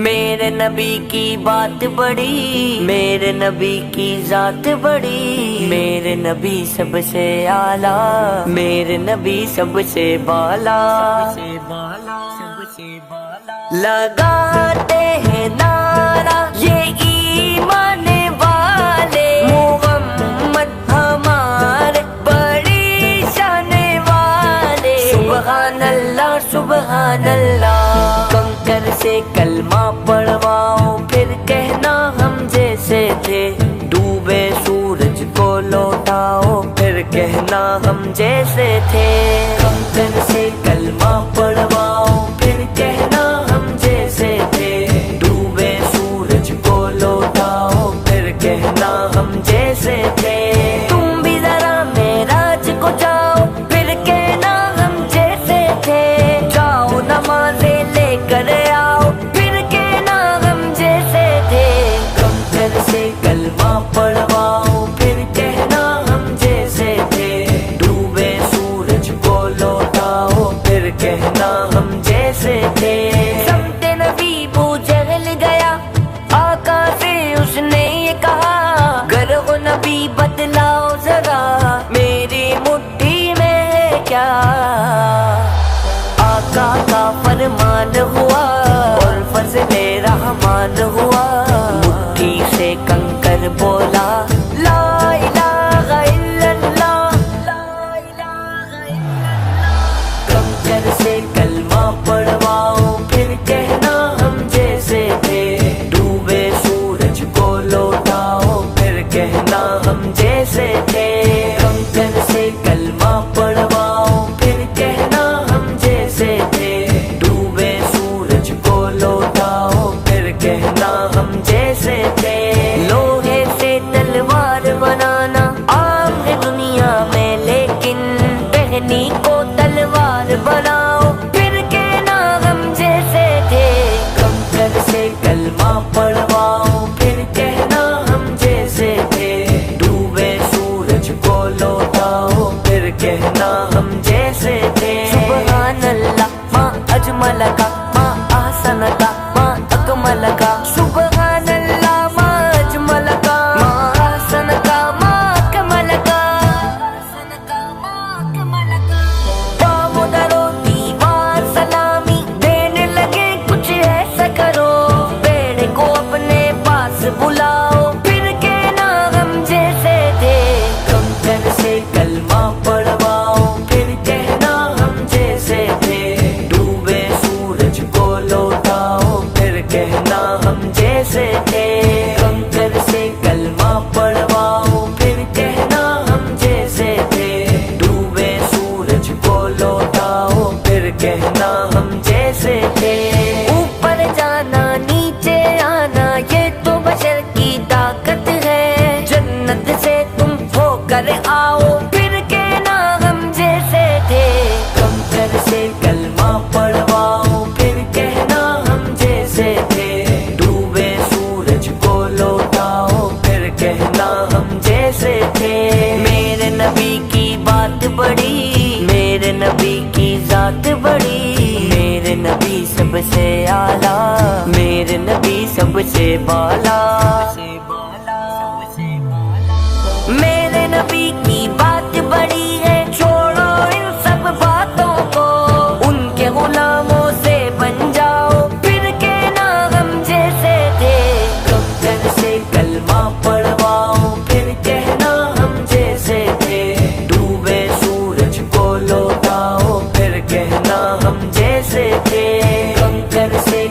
میرے نبی کی بات بڑی، میرے نبی کی ذات بڑی، میرے نبی سب سے اعلیٰ، میرے نبی سب سے بالا، لگاتے ہیں نعرہ یہ ایمان والے، محمد ہمارے بڑی شان والے، سبحان اللہ سبحان اللہ۔ کنکر سے کلمہ پڑھواؤ پھر کہنا ہم جیسے تھے، ڈوبے سورج کو لوٹاؤ پھر کہنا ہم جیسے تھے، کنکر سے کلمہ پڑھواؤ پھر کہنا ہم جیسے تھے، ڈوبے سورج کو لوٹاؤ پھر کہنا ہم جیسے تھے، تم بھی ذرا معراج کو جاؤ پھر کہنا ہم جیسے تھے، جاؤ نمازیں لے کر آؤ پھر کہنا ہم جیسے تھے، کنکر سے کلمہ پڑھواؤ پھر کہنا ہم جیسے تھے، ڈوبے سورج کو لوٹاؤ پھر کہنا ہم جیسے تھے، سمت نبی بو جہل گیا آقا سے اس نے یہ کہا، گر ہو نبی بدلاؤ ذرا میری مٹھی میں ہے کیا، آقا کا فرمان ہوا اور فضل رحمان ہوا، مٹھی سے کنکر بولا لا الہ الا اللہ، لا الہ الا اللہ، کنکر سے کلمہ پڑھواؤ پھر کہنا ہم جیسے تھے، ڈوبے سورج کو لوٹاؤ پھر کہنا ہم جیسے تھے، کنکر سے کلمہ پڑھواؤ پھر کہنا ہم جیسے تھے، ڈوبے سورج کو لوٹاؤ پھر کہنا ہم جیسے تھے، لوہے سے تلوار بنانا عام ہے دنیا میں لیکن پہنی کو تلوار بناؤ پھر کہنا ہم جیسے تھے، کنکر سے کلمہ پڑھواؤ پھر کہنا ہم جیسے تھے، ڈوبے سورج کو لوٹاؤ پھر کہنا ہم جیسے تھے، سبحان اللہ ما اجمل کا ما احسن کا ما اکمل کا، سبحان اللہ ما اجمل کا ما احسن کا ما اکمل کا، پاؤں درو دیوار سلامی دینے لگے کچھ ایسا کرو، پیڑ کو اپنے پاس بلاؤ پھر کہنا ہم جیسے تھے، کنکر سے کلمہ پڑھواؤ پھر کہنا ہم جیسے تھے، ڈوبے سورج کو لوٹاؤ پھر کہنا ہم جیسے تھے، کنکر سے کلمہ پڑھواؤ پھر کہنا ہم جیسے تھے، ڈوبے سورج کو لوٹاؤ پھر کہنا ہم جیسے تھے، اوپر جانا نیچے آنا یہ تو بشر کی طاقت ہے، جنت سے تم ہو کر آؤ پھر کہنا ہم جیسے تھے، کنکر سے کلمہ پڑھواؤ پھر کہنا ہم جیسے تھے، ڈوبے سورج کو لوٹاؤ پھر کہنا ہم جیسے تھے، میرے نبی کی بات بڑی، میرے نبی کی ذات بڑی، میرے نبی سب سے اعلیٰ، میرے نبی سب سے بالا، میرے نبی کی بات بڑی ہے چھوڑو ان سب باتوں کو، ان کے غلاموں سے بن جاؤ پھر کہنا ہم جیسے تھے، کنکر سے کلمہ پڑھواؤ پھر کہنا ہم جیسے تھے، ڈوبے سورج کو لوٹاؤ پھر کہنا ہم جیسے تھے، کنکر سے